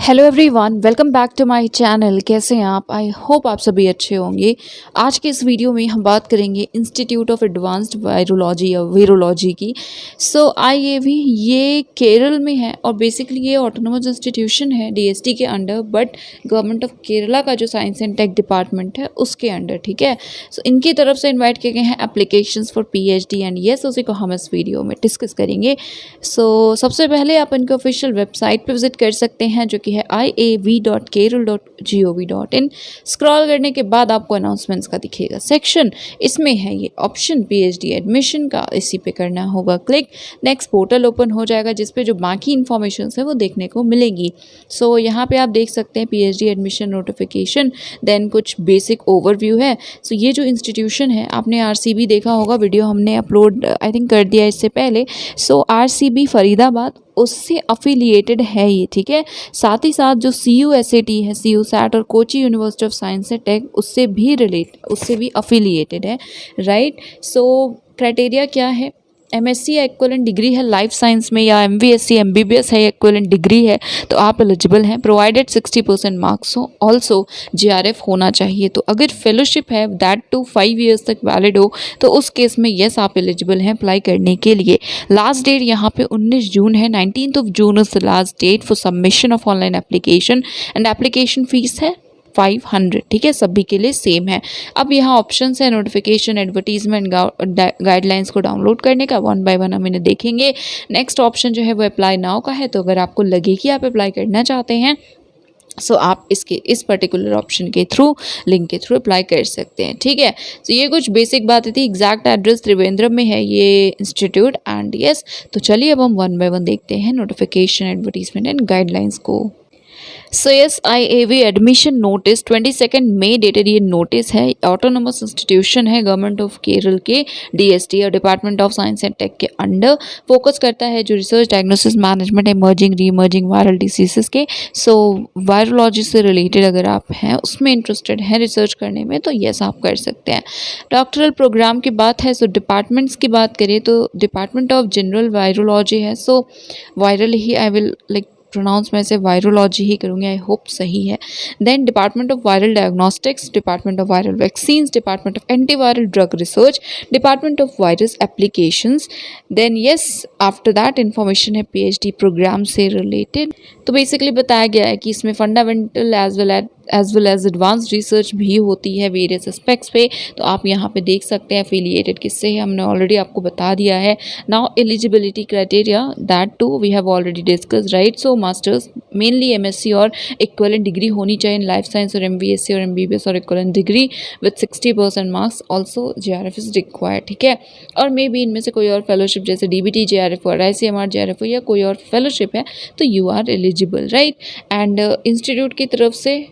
Hello everyone, welcome back to my channel. कैसे हैं आप? आई होप आप सभी अच्छे होंगे। आज के इस वीडियो में हम बात करेंगे इंस्टीट्यूट ऑफ एडवांस्ड वायरोलॉजी या वीरोलॉजी की। आईएवी ये केरल में है और बेसिकली ये ऑटोनोमस इंस्टीट्यूशन है डीएसटी के under, but government of Kerala का जो साइंस एंड टेक डिपार्टमेंट है उसके अंडर, ठीक है। इनकी तरफ से इन्वाइट किए गए हैं applications for PhD and yes, उसी को हम इस वीडियो में डिस्कस करेंगे। सबसे पहले आप इनके ऑफिशियल वेबसाइट पर विजिट कर सकते हैं जो कि है iav.kerala.gov.in। स्क्रॉल करने के बाद आपको अनाउंसमेंट्स का दिखेगा सेक्शन, इसमें है ये ऑप्शन पीएचडी एडमिशन का, इसी पे करना होगा क्लिक। नेक्स्ट पोर्टल ओपन हो जाएगा जिस पे जो बाकी इन्फॉर्मेशन है वो देखने को मिलेगी। यहाँ पे आप देख सकते हैं पीएचडी एडमिशन नोटिफिकेशन, देन कुछ बेसिक ओवरव्यू है। ये जो इंस्टीट्यूशन है, आपने आरसीबी देखा होगा, वीडियो हमने अपलोड आई थिंक कर दिया इससे पहले। आरसीबी फरीदाबाद उससे अफिलिएटेड है ये, ठीक है। साथ ही साथ जो CUSAT है, CUSAT और Kochi university of science and tech उससे भी अफिलिएटेड है, राइट। क्राइटेरिया क्या है? MSc या इक्विवेलेंट डिग्री है लाइफ साइंस में, या MVSc MBBS है या इक्विवेलेंट डिग्री है तो आप एलिजिबल हैं, प्रोवाइडेड 60% मार्क्स हो। ऑल्सो JRF होना चाहिए। तो अगर फेलोशिप है दैट टू 5 ईयर्स तक वैलिड हो तो उस केस में येस आप एलिजिबल हैं अप्लाई करने के लिए। लास्ट डेट यहाँ पे 19 जून है, 19th June is the last date for submission of online application and application fees है 500, ठीक है, सभी के लिए सेम है। अब यहाँ ऑप्शंस है नोटिफिकेशन, एडवर्टीजमेंट, गाइडलाइंस को डाउनलोड करने का। वन बाय वन हम इन्हें देखेंगे। नेक्स्ट ऑप्शन जो है वो अप्लाई नाउ का है। तो अगर आपको लगे कि आप अप्लाई करना चाहते हैं आप इस पर्टिकुलर ऑप्शन के थ्रू, लिंक के थ्रू अप्लाई कर सकते हैं, ठीक है। ये कुछ बेसिक बातें थी। एग्जैक्ट एड्रेस त्रिवेंद्रम में है ये इंस्टीट्यूट एंड यस। तो चलिए अब हम वन बाय वन देखते हैं नोटिफिकेशन, एडवर्टीजमेंट एंड गाइडलाइंस को। IAV एडमिशन नोटिस 22 मई डेटेड ये नोटिस है। ऑटोनोमस इंस्टीट्यूशन है गवर्नमेंट ऑफ केरल के DST और department of science and tech के अंडर। फोकस करता है जो research, diagnosis, management, emerging, re emerging viral diseases के। वायरोलॉजी से रिलेटेड अगर आप हैं, उसमें इंटरेस्टेड हैं रिसर्च करने में, तो यस आप कर सकते हैं। डॉक्टरल प्रोग्राम की बात है, डिपार्टमेंट्स की बात करें तो डिपार्टमेंट ऑफ जनरल वायरोलॉजी है। वायरल ही आई विल प्रोनाउंस में से वायरोलॉजी ही करूँगी, आई होप सही है। Then department of viral diagnostics, department of viral vaccines, department of antiviral drug research, department of virus applications. Then yes, after that information है PhD programme से रिलेटेड। तो बेसिकली बताया गया है कि इसमें fundamental as well as advance research भी होती है वेरियस एस्पेक्ट्स पे। तो आप यहाँ पे देख सकते हैं एफिलिएटेड किससे है, हमने ऑलरेडी आपको बता दिया है। Now eligibility criteria that too we have already discuss, right. Masters mainly MSc और इक्विवेलेंट डिग्री होनी चाहिए इन लाइफ साइंस और MVSc और MBBS और equivalent degree with 60% marks. Also JRF is required, ठीक है। और मे बी इनमें से कोई और फेलोशिप जैसे DBT JRF और ICMR JRF हो या कोई और फेलोशिप है तो you are eligible, right. And institute की तरफ से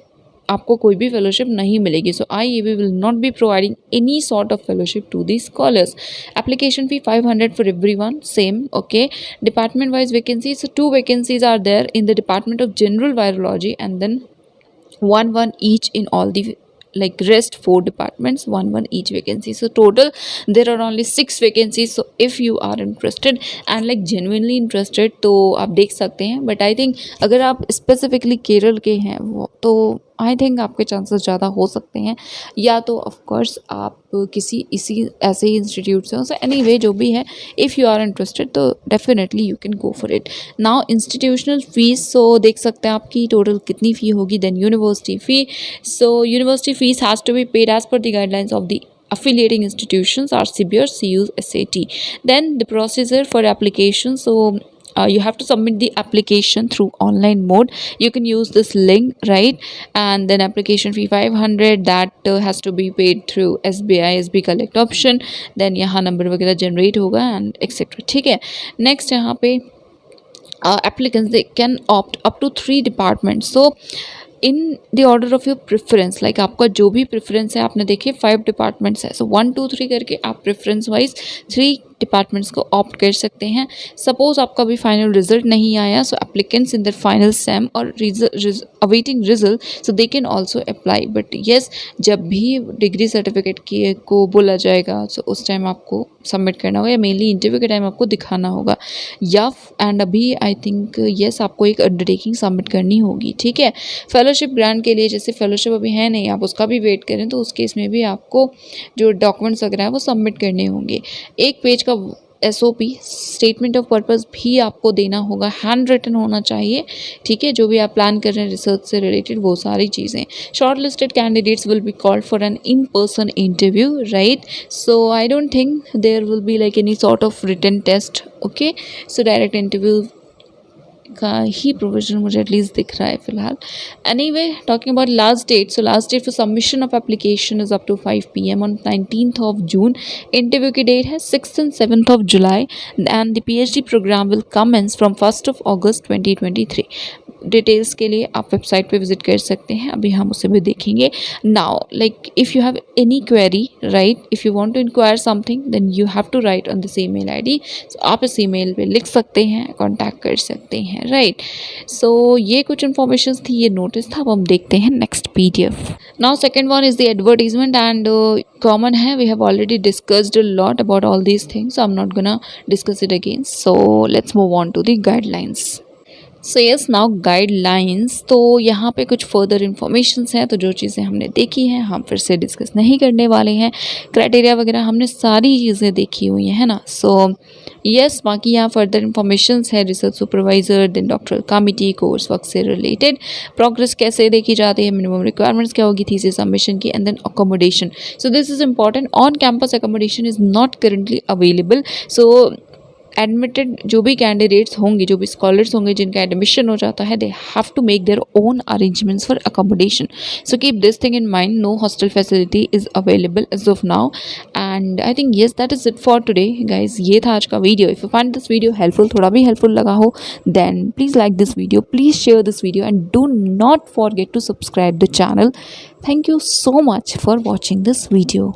आपको कोई भी फेलोशिप नहीं मिलेगी। IAV will not be providing any sort of fellowship to the scholars. Application fee 500 for everyone, same, okay. Department wise vacancies, 2 vacancies are there in the department of general virology and then 1 each in all the rest 4 departments, 1 each vacancy. Total there are only 6 vacancies. If you are interested and genuinely interested तो आप देख सकते हैं। But I think अगर आप specifically Kerala के हैं वो तो आई थिंक आपके चांसेस ज़्यादा हो सकते हैं, या तो ऑफकोर्स आप किसी ऐसे ही इंस्टीट्यूट से हो। एनीवे जो भी है, इफ़ यू आर इंटरेस्टेड तो definitely you can go for it. Now institutional fees देखख सकते हैं आपकी टोटल कितनी फ़ी होगी। Then university fee, university fees has to be paid as per the guidelines of the affiliating institutions RCB or CUSAT. Then the procedure for application, you have to submit the application through online mode. You can use this link, right? And then application fee 500 that has to be paid through SBI SB collect option. Then यहाँ number वगैरह generate होगा and etcetera, ठीक है। Next यहाँ पे applicants they can opt up to 3 departments. In the order of your preference, आपका जो भी प्रेफरेंस है, आपने देखिए 5 डिपार्टमेंट्स है। 1 2 3 करके आप प्रेफरेंस वाइज 3 डिपार्टमेंट्स को ऑप्ट कर सकते हैं। सपोज आपका भी फाइनल रिजल्ट नहीं आया, सो एप्लीकेंट्स इन दर फाइनल सेम और awaiting result, so they can also apply. But yes, जब भी डिग्री सर्टिफिकेट की को बोला जाएगा, सो उस टाइम आपको सबमिट करना होगा, या मेनली इंटरव्यू के टाइम आपको दिखाना होगा, या एंड अभी आई थिंक येस आपको एक अंडरटेकिंग सबमिट करनी होगी। ठीक है, फेलोशिप ग्रांट के लिए जैसे फेलोशिप अभी है नहीं, आप उसका भी वेट करें, तो उस केस में भी आपको जो डॉक्यूमेंट्स वगैरह है वो सबमिट करने होंगे। एक पेज का SOP स्टेटमेंट ऑफ पर्पस भी आपको देना होगा, हैंड रिटन होना चाहिए। ठीक है, जो भी आप प्लान कर रहे हैं रिसर्च से रिलेटेड वो सारी चीज़ें। Short listed candidates will be called for an in person interview, right. So I don't think there will be like any sort of written test. Okay, so direct interview का ही provision मुझे at least दिख रहा है फिलहाल। Anyway, talking about last date, so last date for submission of application is up to 5 PM on 19th of June। Interview की date है 6th and 7th of July and the PhD programme will commence from 1st of August 2023। Details के लिए आप website पे visit कर सकते हैं, अभी हम उसे भी देखेंगे। Now like if you have any query, right, if you want to inquire something then you have to write on the same mail ID। सो आप इस ईमेल पे लिख सकते हैं, कांटेक्ट कर सकते हैं, राइट। सो ये कुछ इन्फॉर्मेशन थी, ये नोटिस था। अब हम देखते हैं next PDF। Now second one is the advertisement and common है, we have already discussed a lot about all these things, I am not gonna discuss it again. So let's move on to the guidelines. So yes, now guidelines, तो यहाँ पे कुछ further informations हैं, तो जो चीज़ें हमने देखी हैं हम फिर से डिस्कस नहीं करने वाले हैं। क्राइटेरिया वगैरह हमने सारी चीज़ें देखी हुई हैं, है ना। सो यस, बाकी यहाँ फर्दर इन्फॉर्मेशंस है, research supervisor, then doctoral committee, course work से रिलेटेड प्रोग्रेस कैसे देखी जाती है, मिनिमम रिक्वायरमेंट्स क्या होगी थीसिस सबमिशन की, and then accommodation. So this is important, on campus accommodation is not currently available. So admitted जो भी कैंडिडेट्स होंगे, जो भी स्कॉलर्स होंगे जिनका एडमिशन हो जाता है, they have to make their own arrangements for accommodation. So keep this thing in mind, no hostel facility is available as of now. And I think yes that is it for today guys. ये था आज का video. If you find this video helpful, थोड़ा भी helpful लगा हो, then please like this video, please share this video and do not forget to subscribe the channel. Thank you so much for watching this video.